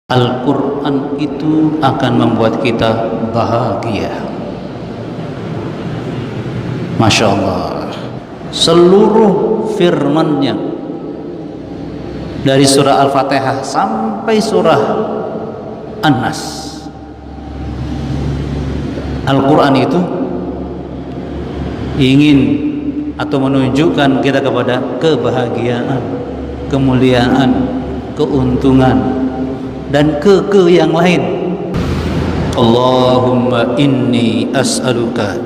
Al-Quran itu akan membuat kita bahagia. Masya Allah, seluruh firman-Nya dari surah Al-Fatihah sampai surah An-Nas, Al-Quran itu ingin atau menunjukkan kita kepada kebahagiaan, kemuliaan, keuntungan, dan ke yang lain. Allahumma inni as'aluka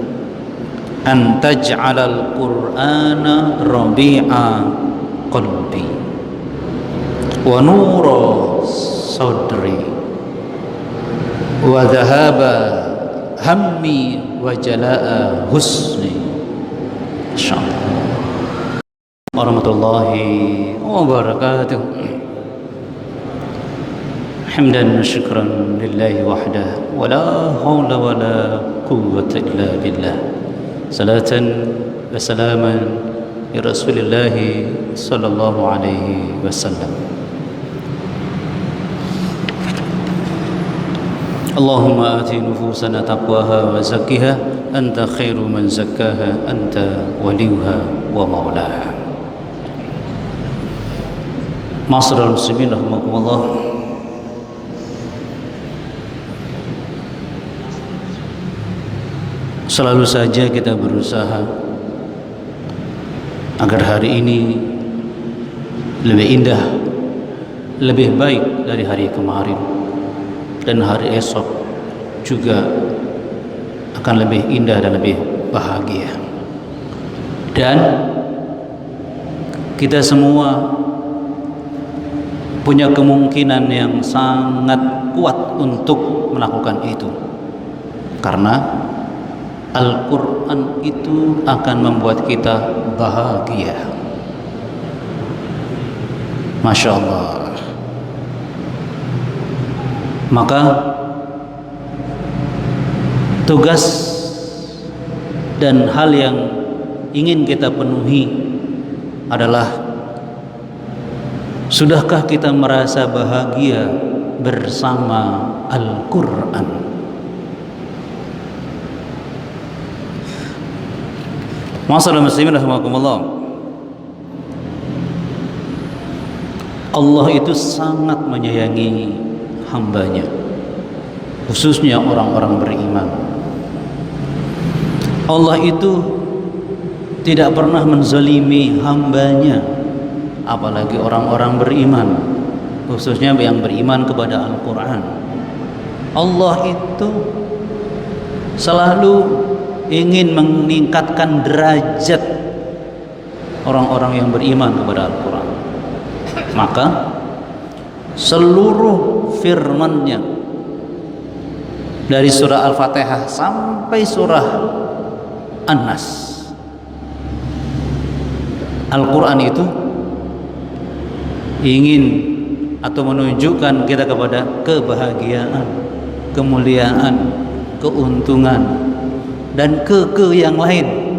an taj'alal Qur'ana rabi'a qalbi wa nura sadri wa dhahaba hammi wa jala'a husni. Insyaallah. Warahmatullahi wabarakatuh. Hamdan syukran lillahi wahdah wa la hawla wa la quwwata illa billah. Salatan wa salaman ya Rasulillah sallallahu alaihi wasallam. Allahumma ati nufusana taqwaha wa zakkiha anta khairu man zakkaha anta waliyuha wa maulaha. Ma'asyiral muslimin rahimakumullah. Selalu saja kita berusaha agar hari ini lebih indah, lebih baik dari hari kemarin, dan hari esok juga akan lebih indah dan lebih bahagia. Dan kita semua punya kemungkinan yang sangat kuat untuk melakukan itu, karena Al-Quran itu akan membuat kita bahagia. Masya Allah. Maka tugas dan hal yang ingin kita penuhi adalah, sudahkah kita merasa bahagia bersama Al-Quran? Ma'asyiral muslimin rahimakumullah. Allah itu sangat menyayangi hambanya, khususnya orang-orang beriman. Allah itu tidak pernah menzalimi hambanya, apalagi orang-orang beriman, khususnya yang beriman kepada Al-Quran. Allah itu selalu ingin meningkatkan derajat orang-orang yang beriman kepada Al-Quran. Maka seluruh firman-Nya dari surah Al-Fatihah sampai surah An-Nas, Al-Quran itu ingin atau menunjukkan kita kepada kebahagiaan, kemuliaan, keuntungan, dan ke yang lain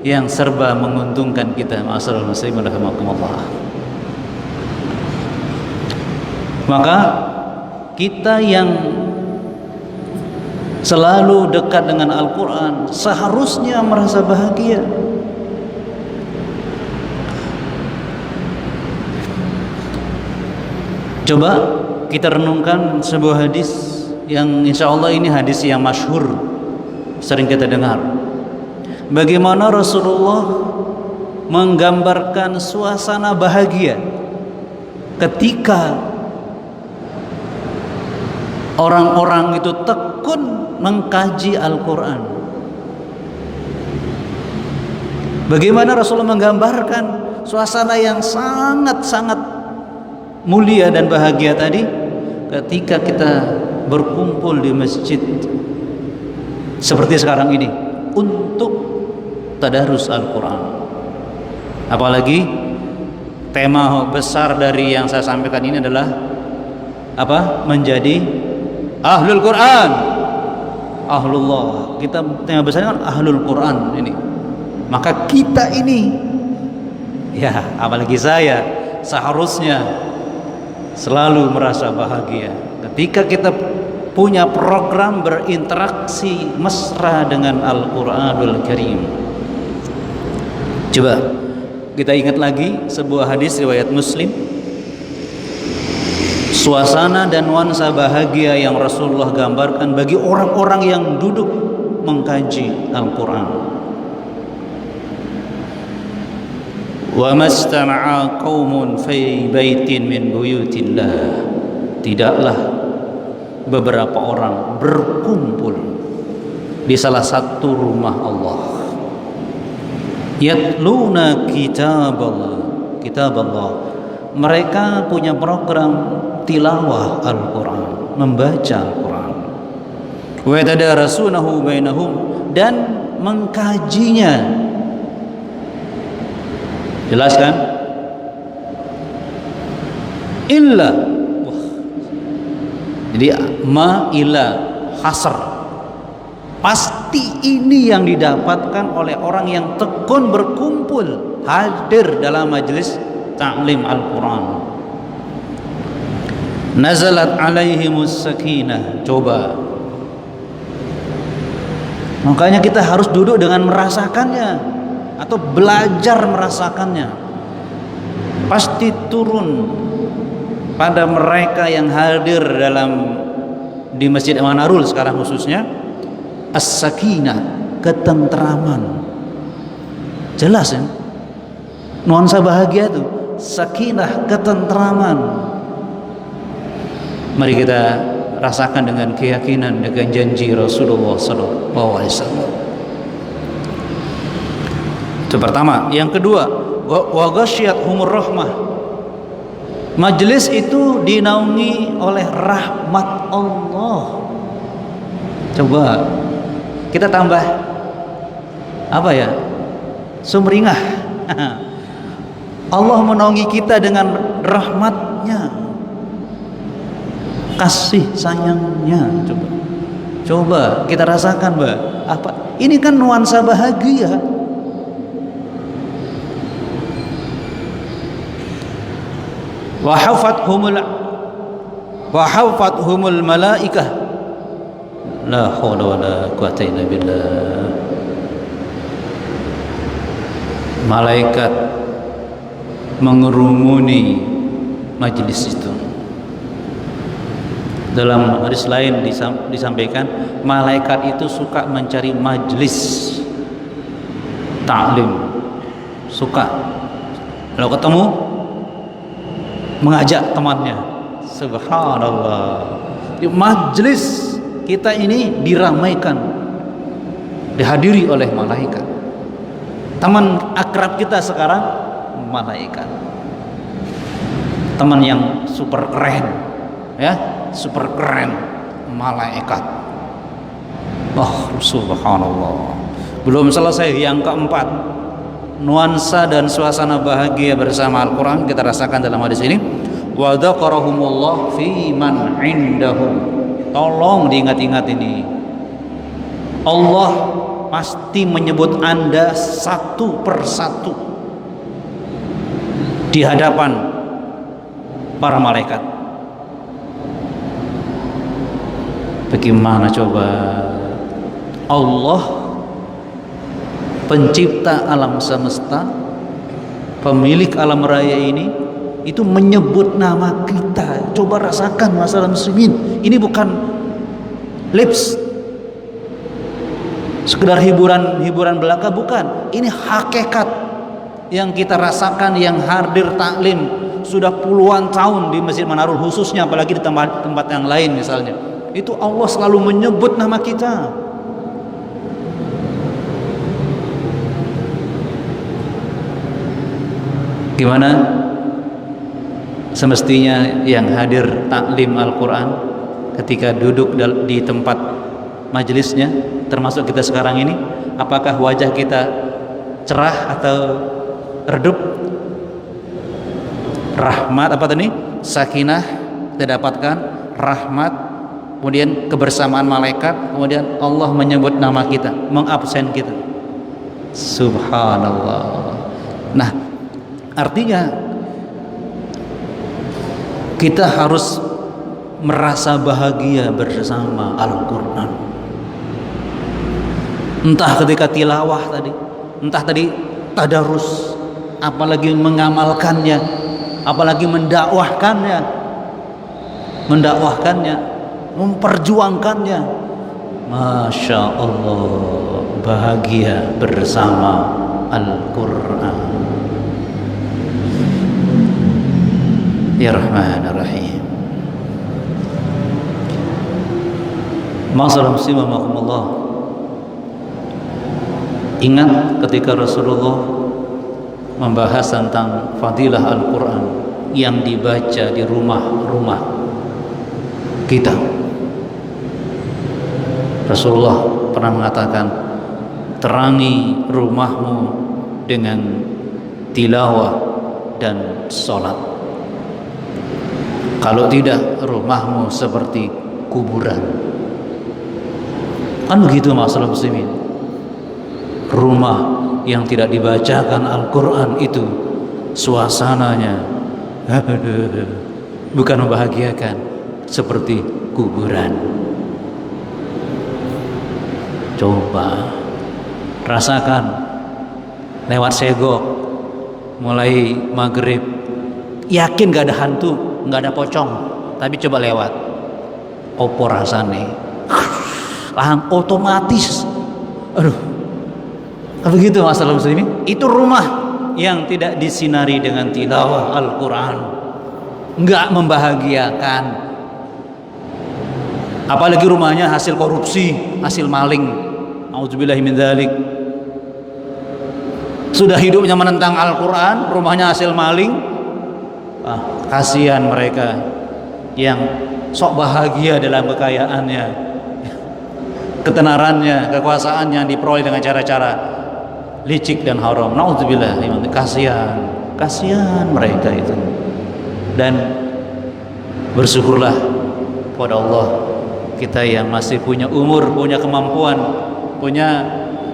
yang serba menguntungkan kita. Ma'asyiral muslimin rahimakumullah. Maka kita yang selalu dekat dengan Al-Quran seharusnya merasa bahagia. Coba kita renungkan sebuah hadis yang insya Allah ini hadis yang masyhur, sering kita dengar. Bagaimana Rasulullah menggambarkan suasana bahagia ketika orang-orang itu tekun mengkaji Al-Quran. Bagaimana Rasulullah menggambarkan suasana yang sangat-sangat mulia dan bahagia tadi ketika kita berkumpul di masjid seperti sekarang ini untuk tadarus Al-Quran. Apalagi tema besar dari yang saya sampaikan ini adalah apa? Menjadi Ahlul Quran, Ahlullah. Kita tema besarnya kan Ahlul Quran ini. Maka kita ini, ya apalagi saya, seharusnya selalu merasa bahagia ketika kita punya program berinteraksi mesra dengan Al-Quranul Karim. Coba kita ingat lagi sebuah hadis riwayat Muslim, suasana dan nuansa bahagia yang Rasulullah gambarkan bagi orang-orang yang duduk mengkaji Al-Quran. Wa mastama'a qaumun fi baitin min buyutillah, tidaklah beberapa orang berkumpul di salah satu rumah Allah, yatluna kitaballah, mereka punya program tilawah Al-Quran, membaca Al-Quran, wa yatadarasunahu bainahum, dan mengkajinya. Jelas kan? Illa, jadi ma ila hasr, pasti ini yang didapatkan oleh orang yang tekun berkumpul hadir dalam majelis ta'lim Al-Quran. Nazalat alaihimus sakinah. Coba, makanya kita harus duduk dengan merasakannya atau belajar merasakannya. Pasti turun pada mereka yang hadir di Masjid Manarul sekarang khususnya as-sakinah, ketentraman. Jelas ya, nuansa bahagia itu sakinah, ketentraman. Mari kita rasakan dengan keyakinan, dengan janji Rasulullah SAW. Itu pertama. Yang kedua, wa ghasyiyathumur rahmah, majelis itu dinaungi oleh rahmat Allah. Coba kita tambah apa ya, sumringah. Allah menaungi kita dengan rahmatnya, kasih sayangnya. Coba kita rasakan, Mbak. Apa ini? Kan nuansa bahagia. Wa hafathumul malaikah, la haula wala quwwata illa billah. Malaikat mengerumuni majelis itu. Dalam hadis lain disampaikan, malaikat itu suka mencari majelis ta'lim, suka kalau ketemu mengajak temannya. Subhanallah, majelis kita ini diramaikan, dihadiri oleh malaikat. Teman akrab kita sekarang malaikat, teman yang super keren ya, super keren, malaikat. Oh subhanallah. Belum selesai yang keempat, nuansa dan suasana bahagia bersama Al-Quran kita rasakan dalam hadis ini. Wa dzakarahumullah fi man indahum. Tolong diingat-ingat ini, Allah pasti menyebut Anda satu persatu di hadapan para malaikat. Bagaimana coba Allah, pencipta alam semesta, pemilik alam raya ini, itu menyebut nama kita. Coba rasakan masalah muslimin. Ini bukan lips, sekedar hiburan belaka, bukan. Ini hakikat yang kita rasakan, yang hadir taklim sudah puluhan tahun di Masjid Manarul khususnya, apalagi di tempat yang lain misalnya. Itu Allah selalu menyebut nama kita. Gimana semestinya yang hadir taklim Al-Quran ketika duduk di tempat majelisnya, termasuk kita sekarang ini, apakah wajah kita cerah atau redup? Rahmat apa tadi? Sakinah kita dapatkan, rahmat, kemudian kebersamaan malaikat, kemudian Allah menyebut nama kita, mengabsen kita. Subhanallah. Nah, artinya Kita harus merasa bahagia bersama Al-Quran. Entah ketika tilawah tadi, entah tadi tadarus, apalagi mengamalkannya, apalagi mendakwahkannya, memperjuangkannya. Masya Allah, bahagia bersama Al-Quran. Ya Rahman Ar-Rahim. Ma'asyiral muslimin rahimakumullah. Ingat ketika Rasulullah membahas tentang fadilah Al-Quran yang dibaca di rumah-rumah kita. Rasulullah pernah mengatakan, terangi rumahmu dengan tilawah dan sholat. Kalau tidak, rumahmu seperti kuburan. Kan begitu masalah muslimin. Rumah yang tidak dibacakan Al-Quran itu suasananya bukan membahagiakan, seperti kuburan. Coba rasakan lewat segok mulai maghrib, yakin gak ada hantu, gak ada pocong, tapi coba lewat, opo rasane otomatis, aduh. Kalau begitu masalah muslimin, itu rumah yang tidak disinari dengan tilawah Al-Quran, nggak membahagiakan. Apalagi rumahnya hasil korupsi, hasil maling, auzubillahi min dzalik. Sudah hidupnya menentang Al-Quran, rumahnya hasil maling. Kasihan mereka yang sok bahagia dalam kekayaannya, ketenarannya, kekuasaan yang diperoleh dengan cara-cara licik dan haram. Nauzubillah, kasihan mereka itu. Dan bersyukurlah pada Allah, kita yang masih punya umur, punya kemampuan, punya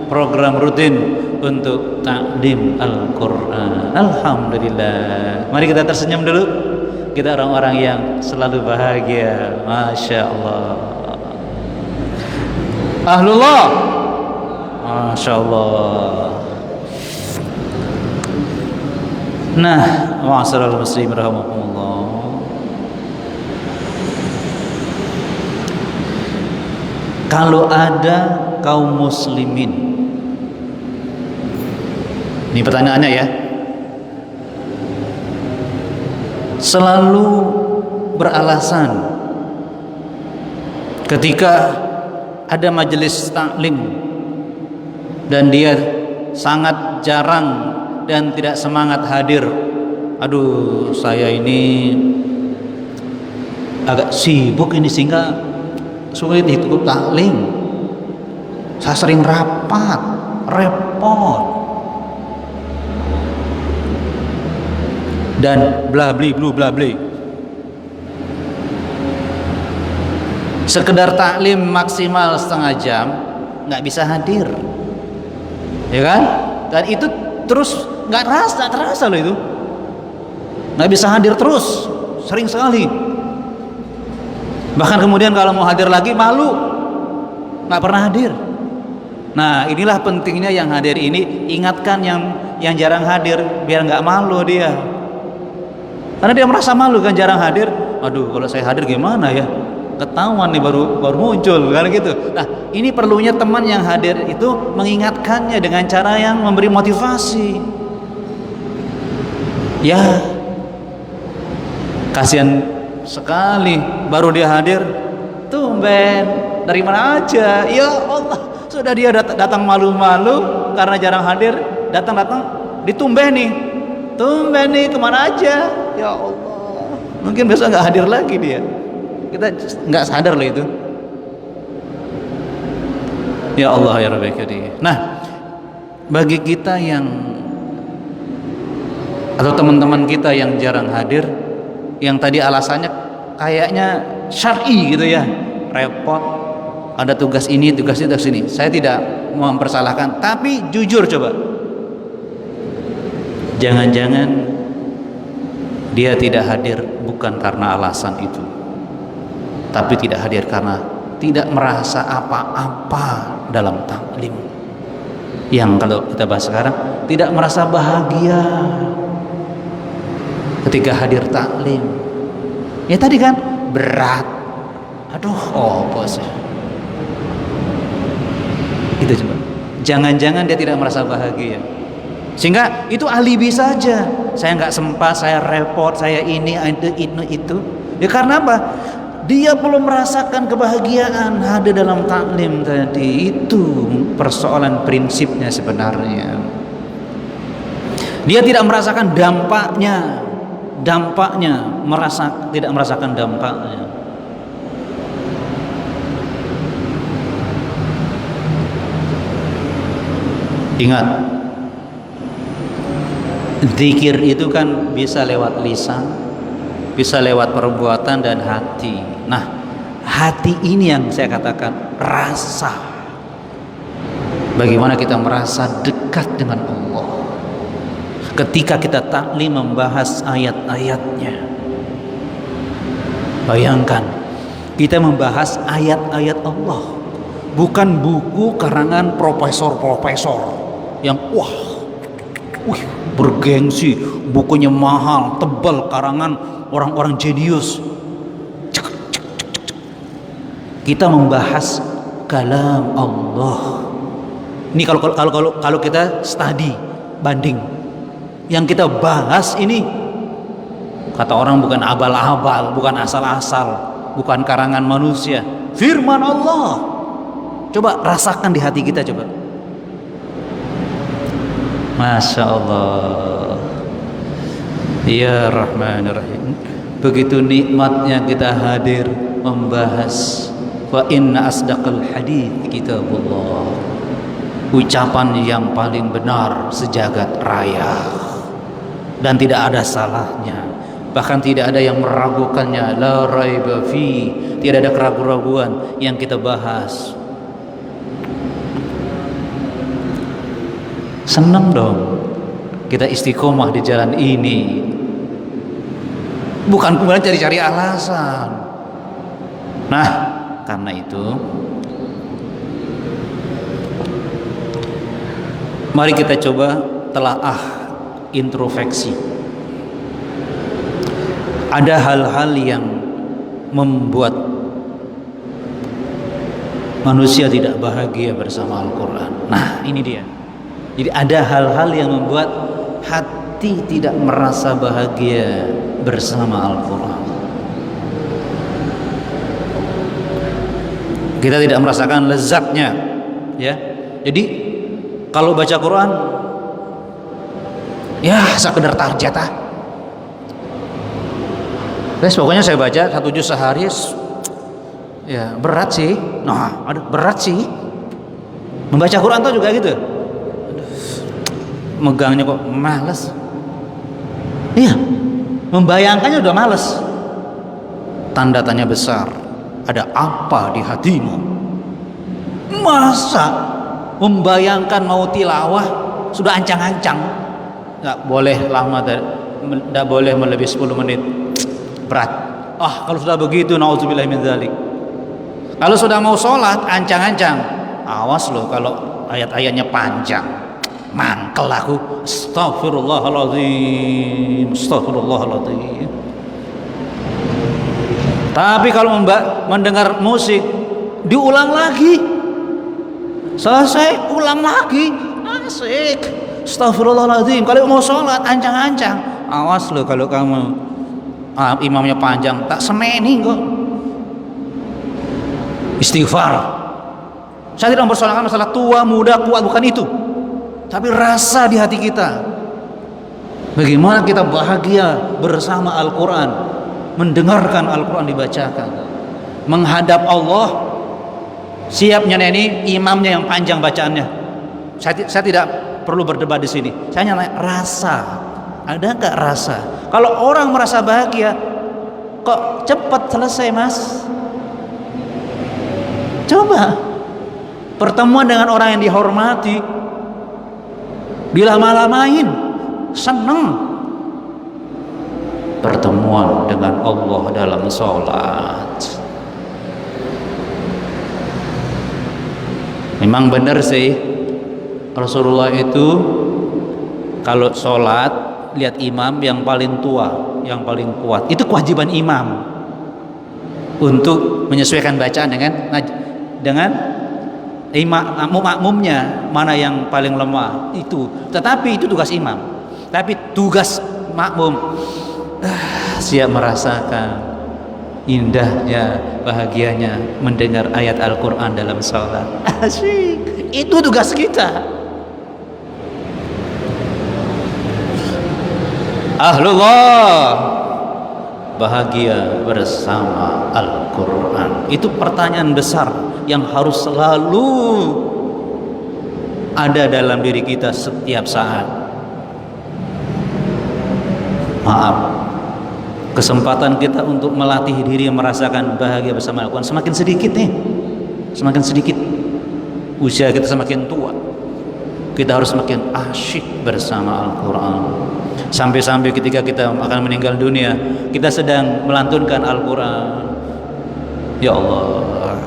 program rutin untuk taklim Al-Quran. Alhamdulillah. Mari kita tersenyum dulu. Kita orang-orang yang selalu bahagia. Masya Allah. Ahlullah. Masya Allah. Nah, ma'asyiral muslimin rahimakumullah. Kalau ada kaum muslimin, ini pertanyaannya ya, selalu beralasan ketika ada majelis taklim dan dia sangat jarang dan tidak semangat hadir. Aduh, saya ini agak sibuk ini sehingga sulit ikut taklim. Saya sering rapat, repot, dan bla bli blu bla bli. Sekedar taklim maksimal setengah jam nggak bisa hadir, ya kan? Dan itu terus nggak terasa loh, itu nggak bisa hadir terus, sering sekali. Bahkan kemudian kalau mau hadir lagi malu, nggak pernah hadir. Nah, inilah pentingnya yang hadir ini, ingatkan yang jarang hadir biar nggak malu dia. Karena dia merasa malu kan jarang hadir. Aduh, kalau saya hadir gimana ya? Ketahuan nih baru muncul kan gitu. Nah, ini perlunya teman yang hadir itu mengingatkannya dengan cara yang memberi motivasi. Ya, kasihan sekali baru dia hadir, tumben dari mana aja. Ya Allah, sudah dia datang malu-malu karena jarang hadir, datang ditumben nih kemana aja. Ya Allah, mungkin besok nggak hadir lagi dia. Kita nggak sadar loh itu. Ya Allah ya Rabbi Karim. Nah, bagi kita yang atau teman-teman kita yang jarang hadir, yang tadi alasannya kayaknya syar'i gitu ya, repot, ada tugas ini, tugas ini. Saya tidak mempersalahkan, tapi jujur coba, jangan-jangan Dia tidak hadir bukan karena alasan itu, tapi tidak hadir karena tidak merasa apa-apa dalam taklim. Yang kalau kita bahas sekarang, tidak merasa bahagia ketika hadir taklim. Ya tadi kan berat. Aduh, bos. Itu coba. Jangan-jangan dia tidak merasa bahagia. Sehingga itu alibi saja. Saya nggak sempat, saya repot, saya ini itu. Ya karena apa? Dia belum merasakan kebahagiaan hadir dalam taklim tadi. Itu persoalan prinsipnya sebenarnya. Dia tidak merasakan dampaknya, tidak merasakan dampaknya. Ingat, zikir itu kan bisa lewat lisan, bisa lewat perbuatan dan hati. Nah, hati ini yang saya katakan rasa. Bagaimana kita merasa dekat dengan Allah ketika kita taklim membahas ayat-ayatnya. Bayangkan, kita membahas ayat-ayat Allah, bukan buku karangan profesor-profesor yang bergengsi, bukunya mahal, tebal, karangan orang-orang jenius. Kita membahas kalam Allah. Ini kalau kita study banding, yang kita bahas ini kata orang bukan abal-abal, bukan asal-asal, bukan karangan manusia, firman Allah. Coba rasakan di hati kita, coba. Masya Allah, ya Rahman Rahim. Begitu nikmatnya kita hadir membahas wa inna asdaqal hadits kitabullah, ucapan yang paling benar sejagat raya dan tidak ada salahnya, bahkan tidak ada yang meragukannya. La raiba fi, tidak ada keraguan-raguan yang kita bahas. Senang dong kita istiqomah di jalan ini, bukan kemudian cari-cari alasan. Nah, karena itu mari kita coba telaah introspeksi. Ada hal-hal yang membuat manusia tidak bahagia bersama Al-Quran. Nah, ini dia. Jadi ada hal-hal yang membuat hati tidak merasa bahagia bersama Al-Quran. Kita tidak merasakan lezatnya, ya. Jadi kalau baca Quran, ya sekedar target pokoknya saya baca 1 juz sehari, ya berat sih. Nah, berat sih. Membaca Quran tuh juga gitu. Megangnya kok males. Iya, membayangkannya udah males. Tanda tanya besar, ada apa di hatimu? Masa membayangkan mau tilawah sudah ancang-ancang? Nggak boleh lama, nggak boleh melebihi 10 menit. Berat. Kalau sudah begitu, naudzubillah min dzalik. Kalau sudah mau sholat ancang-ancang, awas loh kalau ayat-ayatnya panjang. Mangkel aku. Astagfirullahaladzim. Tapi kalau mendengar musik, diulang lagi, selesai ulang lagi, asik. Astagfirullahaladzim. Kalau mau sholat ancang-ancang, awas loh kalau kamu imamnya panjang, tak semeni kok. Istighfar. Saya tidak mempersoalkan masalah tua, muda, kuat, bukan itu. Tapi rasa di hati kita, bagaimana kita bahagia bersama Al-Quran, mendengarkan Al-Quran dibacakan, menghadap Allah, siap nyanyi imamnya yang panjang bacaannya. Saya tidak perlu berdebat di sini. Saya nanya rasa, ada nggak rasa? Kalau orang merasa bahagia, kok cepat selesai, Mas? Coba pertemuan dengan orang yang dihormati, bila malah main seneng, pertemuan dengan Allah dalam sholat. Memang benar sih, Rasulullah itu kalau sholat lihat imam yang paling tua, yang paling kuat. Itu kewajiban imam untuk menyesuaikan bacaan dengan makmumnya, mana yang paling lemah itu. Tetapi itu tugas imam. Tapi tugas makmum siap merasakan indahnya, bahagianya mendengar ayat Al-Quran dalam salat. Asyik. Itu tugas kita. Ahlullah bahagia bersama Al-Quran. Itu pertanyaan besar yang harus selalu ada dalam diri kita setiap saat. Maaf, kesempatan kita untuk melatih diri merasakan bahagia bersama Al-Quran semakin sedikit nih, semakin sedikit. Usia kita semakin tua, kita harus semakin asyik bersama Al-Quran. Sampai-sampai ketika kita akan meninggal dunia, kita sedang melantunkan Al-Quran. Ya Allah.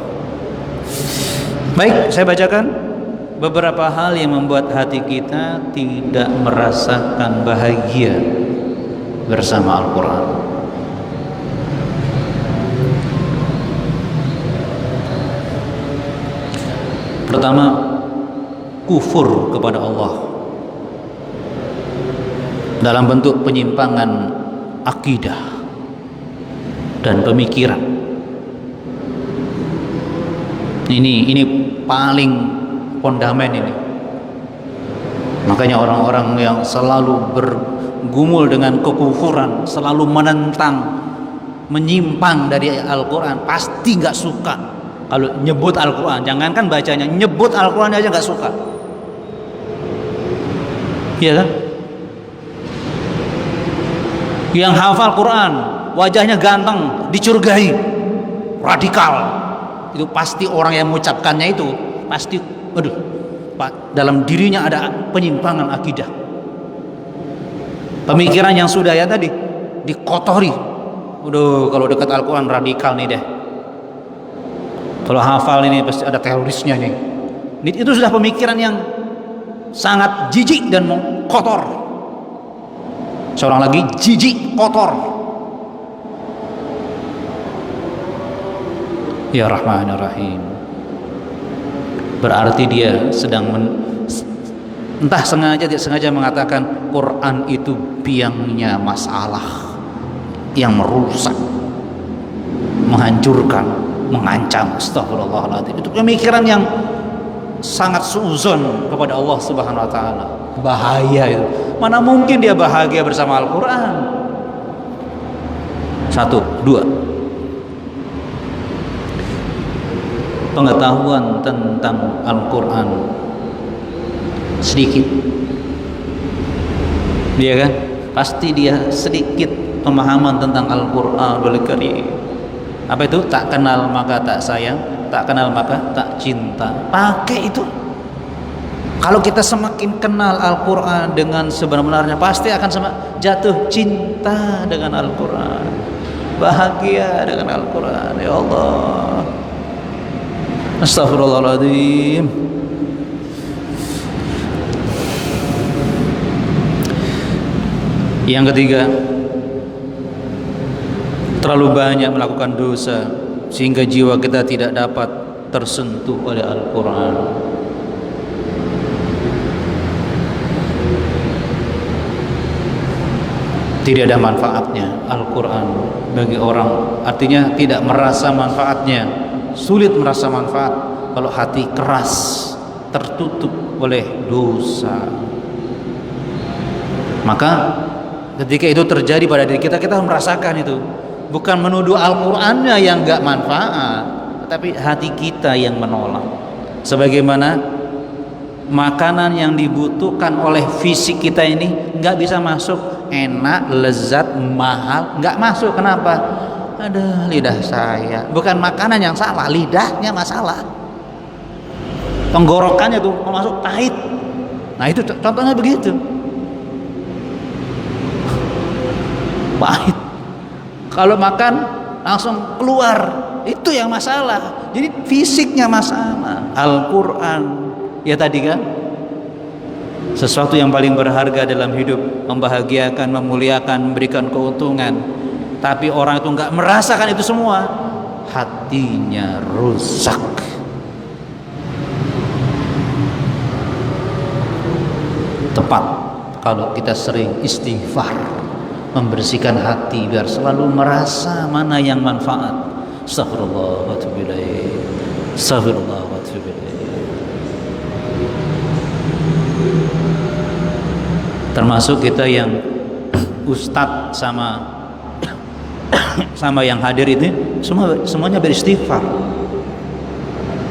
Baik, saya bacakan beberapa hal yang membuat hati kita tidak merasakan bahagia bersama Al-Quran. Pertama, kufur kepada Allah dalam bentuk penyimpangan akidah dan pemikiran. Ini paling fondamen ini. Makanya orang-orang yang selalu bergumul dengan kekufuran, selalu menentang, menyimpang dari Al-Quran, pasti nggak suka kalau nyebut Al-Quran. Jangankan bacanya, nyebut Al-Quran aja nggak suka. Iya kan? Yang hafal Quran, wajahnya ganteng, dicurigai, radikal. Itu pasti orang yang mengucapkannya itu pasti, aduh, dalam dirinya ada penyimpangan akidah. Pemikiran yang sudah ya tadi dikotori. Udah, kalau dekat Al-Quran radikal nih deh. Kalau hafal ini pasti ada terorisnya nih. Itu sudah pemikiran yang sangat jijik dan kotor. Seorang lagi jijik kotor. Ya Rahmanir Rahim. Berarti dia sedang entah sengaja tidak sengaja mengatakan Quran itu biangnya masalah yang merusak, menghancurkan, mengancam. Astagfirullahaladzim. Itu pemikiran yang sangat suuzon kepada Allah Subhanahu wa taala. Bahaya itu. Mana mungkin dia bahagia bersama Al-Quran. 1, 2. Pengetahuan tentang Al-Quran sedikit. Dia kan pasti dia sedikit pemahaman tentang Al-Quran Al-Karim. Apa itu? Tak kenal maka tak sayang, tak kenal maka tak cinta. Pakai itu. Kalau kita semakin kenal Al-Quran dengan sebenar-benarnya, pasti akan jatuh cinta dengan Al-Quran, bahagia dengan Al-Quran. Ya Allah, astagfirullahaladzim. Yang ketiga, terlalu banyak melakukan dosa sehingga jiwa kita tidak dapat tersentuh oleh Al-Quran. Tidak ada manfaatnya Al-Quran bagi orang. Artinya tidak merasa manfaatnya, sulit merasa manfaat kalau hati keras, tertutup oleh dosa. Maka ketika itu terjadi pada diri kita, kita merasakan itu. Bukan menuduh Al-Qur'annya yang gak manfaat, tapi hati kita yang menolak. Sebagaimana makanan yang dibutuhkan oleh fisik kita ini gak bisa masuk, enak, lezat, mahal, gak masuk. Kenapa? Ada lidah saya. Bukan makanan yang salah, lidahnya masalah. Tenggorokannya tuh mau masuk pahit. Nah itu contohnya begitu, pahit. Kalau makan langsung keluar, itu yang masalah. Jadi fisiknya masalah. Al-Quran ya tadi kan, sesuatu yang paling berharga dalam hidup, membahagiakan, memuliakan, memberikan keuntungan. Tapi orang itu nggak merasakan itu semua, hatinya rusak. Tepat kalau kita sering istighfar, membersihkan hati biar selalu merasa mana yang manfaat. Astagfirullah wa atubu ilaih. Astagfirullah wa atubu ilaih. Termasuk kita yang ustadz sama yang hadir itu semuanya beristighfar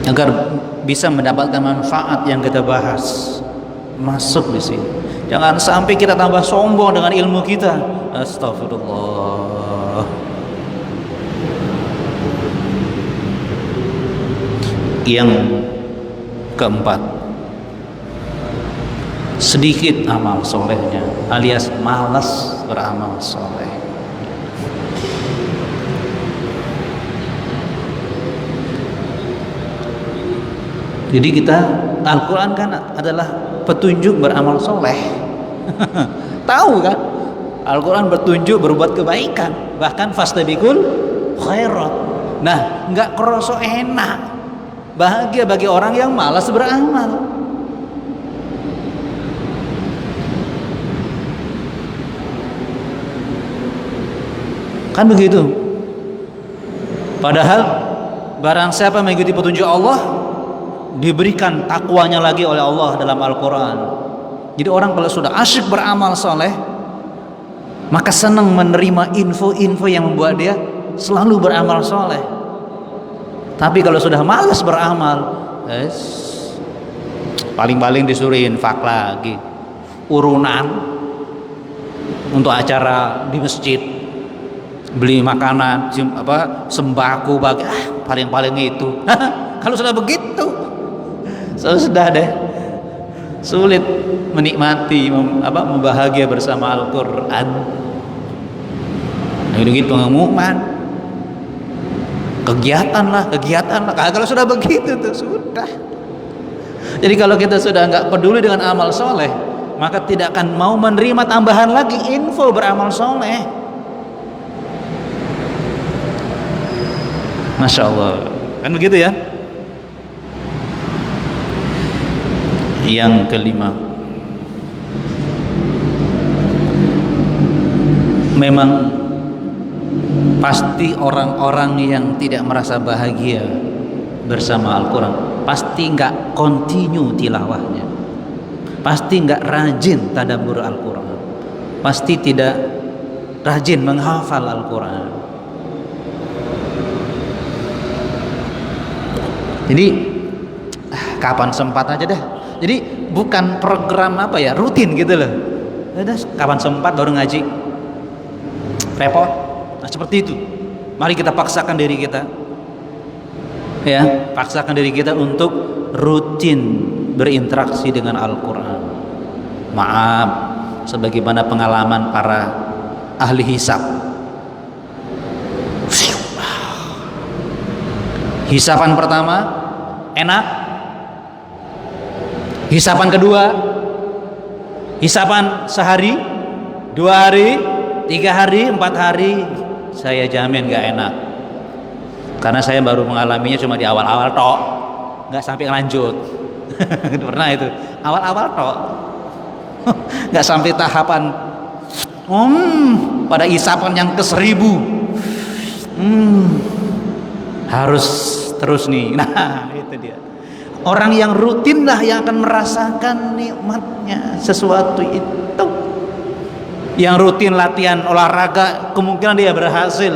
agar bisa mendapatkan manfaat yang kita bahas masuk di sini. Jangan sampai kita tambah sombong dengan ilmu kita. Astagfirullah. Yang keempat, sedikit amal solehnya, alias malas beramal soleh. Jadi kita, Al-Quran kan adalah petunjuk beramal soleh. Tahu kan, Al-Quran bertunjuk berbuat kebaikan, bahkan fastabiqul khairat. Nah, nggak kerasa enak, bahagia bagi orang yang malas beramal. Kan begitu. Padahal barang siapa mengikuti petunjuk Allah, diberikan takwanya lagi oleh Allah dalam Al-Quran. Jadi orang kalau sudah asyik beramal soleh, maka senang menerima info-info yang membuat dia selalu beramal soleh. Tapi kalau sudah malas beramal, paling-paling disuruh infak lagi, urunan untuk acara di masjid, beli makanan, sembako bagi, paling-paling itu. Kalau sudah begitu, sudah deh, sulit menikmati, membahagia bersama Al-Quran. Begitu pengumuman, kegiatan lah. Kalau sudah begitu tuh sudah. Jadi kalau kita sudah nggak peduli dengan amal soleh, maka tidak akan mau menerima tambahan lagi info beramal soleh. Masya Allah, kan begitu ya. Yang kelima, memang pasti orang-orang yang tidak merasa bahagia bersama Al-Quran pasti nggak continue tilawahnya, pasti nggak rajin tadabbur Al-Quran, pasti tidak rajin menghafal Al-Quran. Jadi kapan sempat aja deh. Jadi bukan program rutin gitu loh. Udah kapan sempat baru ngaji, repot. Nah seperti itu. Mari kita paksakan diri kita, ya, paksakan diri kita untuk rutin berinteraksi dengan Al-Quran. Maaf, sebagaimana pengalaman para ahli hisab. Hisapan pertama enak, hisapan kedua, hisapan sehari, 2 hari, 3 hari, 4 hari, saya jamin gak enak. Karena saya baru mengalaminya cuma di awal-awal tok, gak sampai lanjut. Pernah itu, awal-awal tok, gak sampai tahapan pada hisapan yang ke-1000. Harus terus nih. Nah itu dia, orang yang rutin lah yang akan merasakan nikmatnya sesuatu itu. Yang rutin latihan olahraga kemungkinan dia berhasil,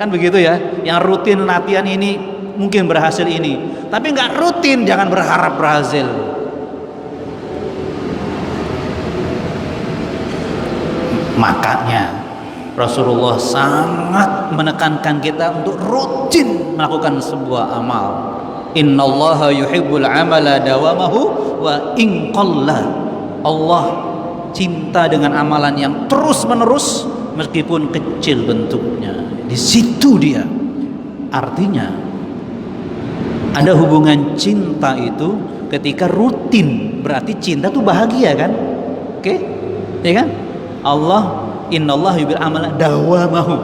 kan begitu ya. Yang rutin latihan ini mungkin berhasil ini, tapi nggak rutin jangan berharap berhasil. Makanya Rasulullah sangat menekankan kita untuk rutin melakukan sebuah amal. Innallaha yuhibbul amala dawamahu wa in qalla. Allah cinta dengan amalan yang terus menerus meskipun kecil bentuknya. Di situ dia. Artinya ada hubungan cinta itu ketika rutin, berarti cinta tuh bahagia kan? Oke? Ya kan? Allah innallaha yuhibbul amala dawamahu.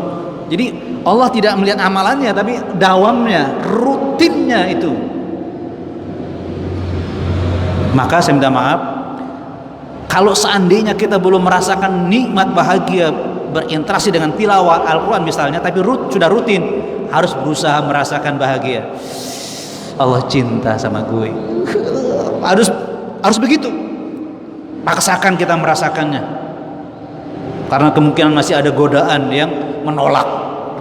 Jadi Allah tidak melihat amalannya tapi dawamnya, rutinnya itu. Maka saya minta maaf kalau seandainya kita belum merasakan nikmat bahagia berinteraksi dengan tilawah Al-Quran misalnya, tapi sudah rutin, harus berusaha merasakan bahagia. Allah cinta sama gue. Harus begitu. Paksakan kita merasakannya. Karena kemungkinan masih ada godaan yang menolak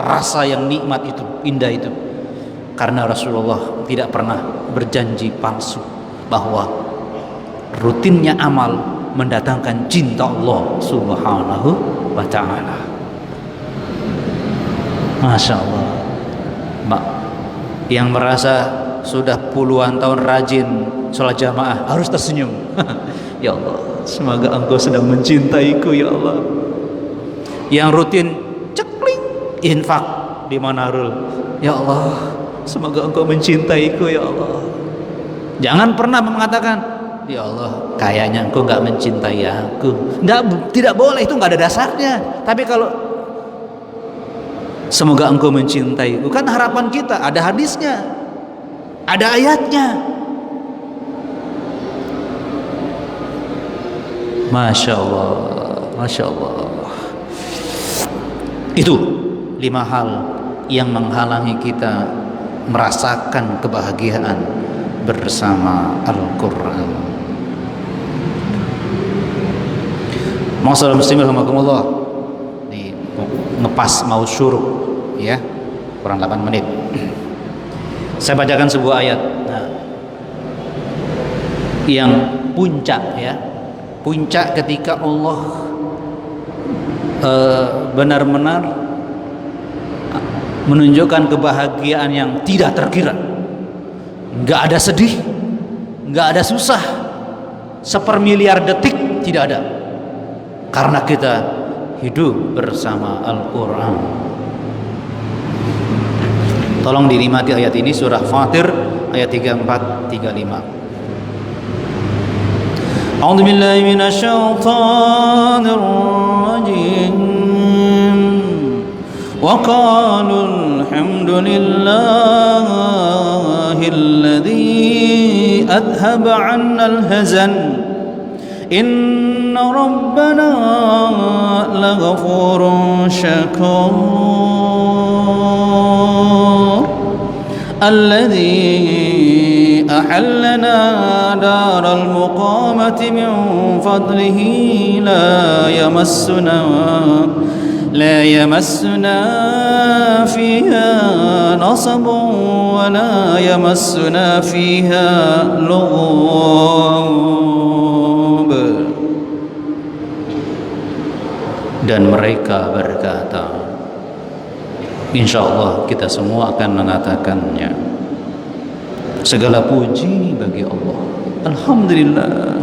rasa yang nikmat itu, indah itu. Karena Rasulullah tidak pernah berjanji palsu bahwa rutinnya amal mendatangkan cinta Allah Subhanahu wa ta'ala. Masya Allah. Yang merasa sudah puluhan tahun rajin sholat jamaah harus tersenyum. Ya Allah, semoga Engkau sedang mencintaiku ya Allah. Yang rutin cekling infak di Manarul, ya Allah, semoga Engkau mencintaiku ya Allah. Jangan pernah mengatakan, ya Allah, kayaknya Engkau nggak mencintai aku. Tidak boleh, itu nggak ada dasarnya. Tapi kalau semoga Engkau mencintaiku, kan harapan kita, ada hadisnya, ada ayatnya. Masya Allah, Masya Allah. Itu 5 hal yang menghalangi kita merasakan kebahagiaan bersama Al-Quran. Masyaallah muslimin rahimakumullah. Ini ngepas mau syuruk ya, kurang 8 menit. Saya bacakan sebuah ayat. Nah, yang puncak ya, puncak ketika Allah benar-benar menunjukkan kebahagiaan yang tidak terkira. Nggak ada sedih, nggak ada susah, sepermiliar detik tidak ada, karena kita hidup bersama Al-Quran. Tolong dinikmati ayat ini, surah Fatir ayat 34, 35. A'udzu billahi minasyaitonir rajim. Wa qalu alhamdulillahilladzi adhaba 'annal hazan. Inna rabbana laghafurun syakur. Alladzi ahallana daral muqamati min fadlihi la yamassuna fiha nasabun wa la yamassuna fiha lughub. Dan mereka berkata, insya Allah kita semua akan mengatakannya, segala puji bagi Allah, alhamdulillah,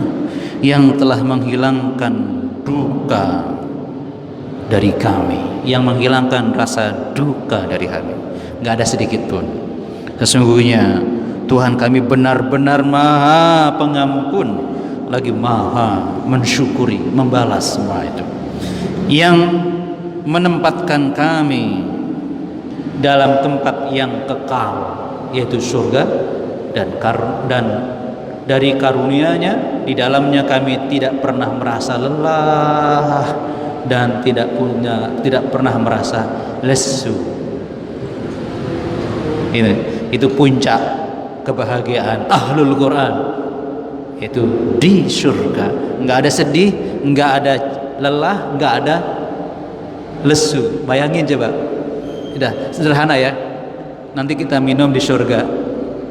yang telah menghilangkan duka dari kami, yang menghilangkan rasa duka dari kami. Gak ada sedikit pun. Sesungguhnya Tuhan kami benar-benar maha pengampun, lagi maha mensyukuri, membalas semua itu, yang menempatkan kami dalam tempat yang kekal, yaitu surga, dan dari karunia-Nya di dalamnya kami tidak pernah merasa lelah dan tidak pernah merasa lesu. Itu puncak kebahagiaan ahlul Quran, itu di surga. Nggak ada sedih, nggak ada lelah, nggak ada lesu. Bayangin coba. Udah sederhana ya. Nanti kita minum di surga,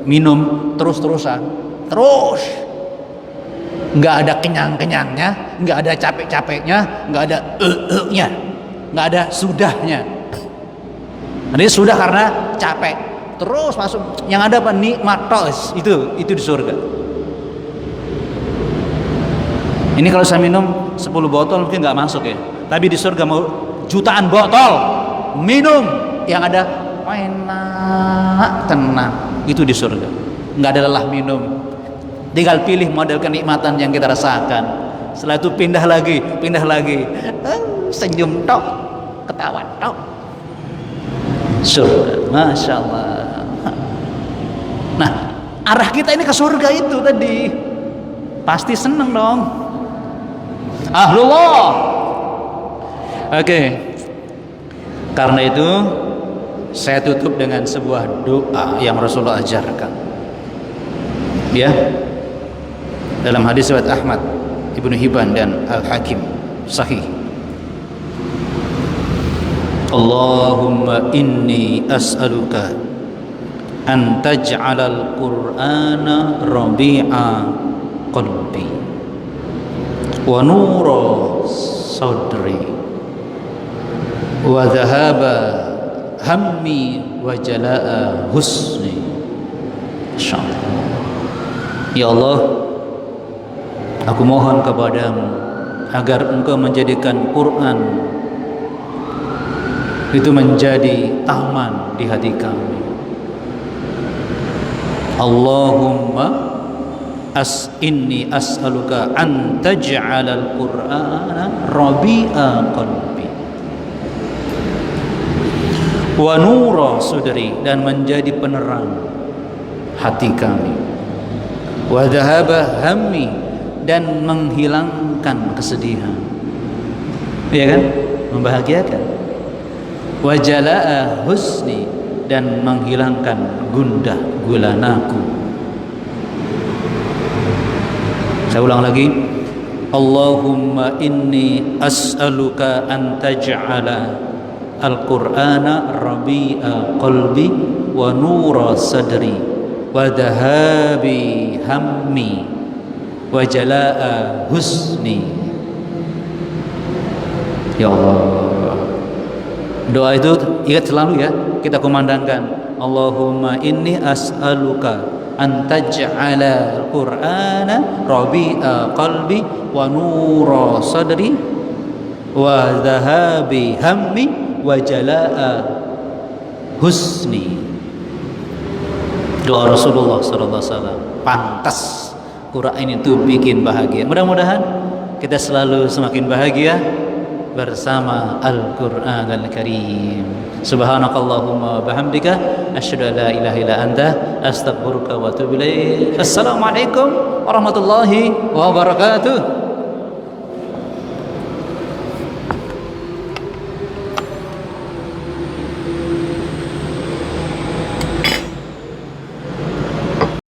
minum terus-terusan, terus, nggak ada kenyang-kenyangnya, nggak ada capek-capeknya, nggak ada nya, nggak ada sudahnya. Nanti sudah karena capek, terus masuk. Yang ada apa? Nikmat tos. Itu di surga. Ini kalau saya minum 10 botol mungkin nggak masuk ya. Tapi di surga mau jutaan botol minum yang ada enak tenang, itu di surga. Nggak ada lelah minum, tinggal pilih model kenikmatan yang kita rasakan. Setelah itu pindah lagi, senyum tok, ketawa tok, surga. Masya Allah. Nah, arah kita ini ke surga itu tadi, pasti seneng dong. Ahlullah. Oke. Karena itu saya tutup dengan sebuah doa yang Rasulullah ajarkan. Ya. Dalam hadis riwayat Ahmad, Ibnu Hibban dan Al-Hakim sahih. Allahumma inni as'aluka an taj'alal Qur'ana rabi'a qalbi wa nura sadri wa dhahaba hammi wa jalaa husni. Insyaallah. Ya Allah, aku mohon kepadamu agar engkau menjadikan Quran itu menjadi taman di hati kami. Allahumma inni as'aluka an taj'alal Qur'ana rabi'a qalbi wa nura sudri, dan menjadi penerang hati kami, wa dhahaba hammi, dan menghilangkan kesedihan, ya kan, membahagiakan, wa jalaa husni, dan menghilangkan gundah gulanaku. Saya ulang lagi. Allahumma inni as'aluka an taj'ala al-Qur'ana rabi'a qalbi wa nura sadri wa dhahabi hammi wa jalaa husni. Ya Allah, doa itu ingat selalu ya, kita kumandangkan. Allahumma inni as'aluka an taj'ala al-Qur'ana rabi'a qalbi wa nura sadri wa dhahabi hammi wa jalaa husni. Doa Rasulullah sallallahu alaihi wasallam. Pantas Quran itu bikin bahagia. Mudah-mudahan kita selalu semakin bahagia bersama Al-Qur'an Al-Karim. Subhanakallahumma bihamdika asyhadu an la ilaha illa anta astaghfiruka wa atubu ilaik. Assalamualaikum warahmatullahi wabarakatuh.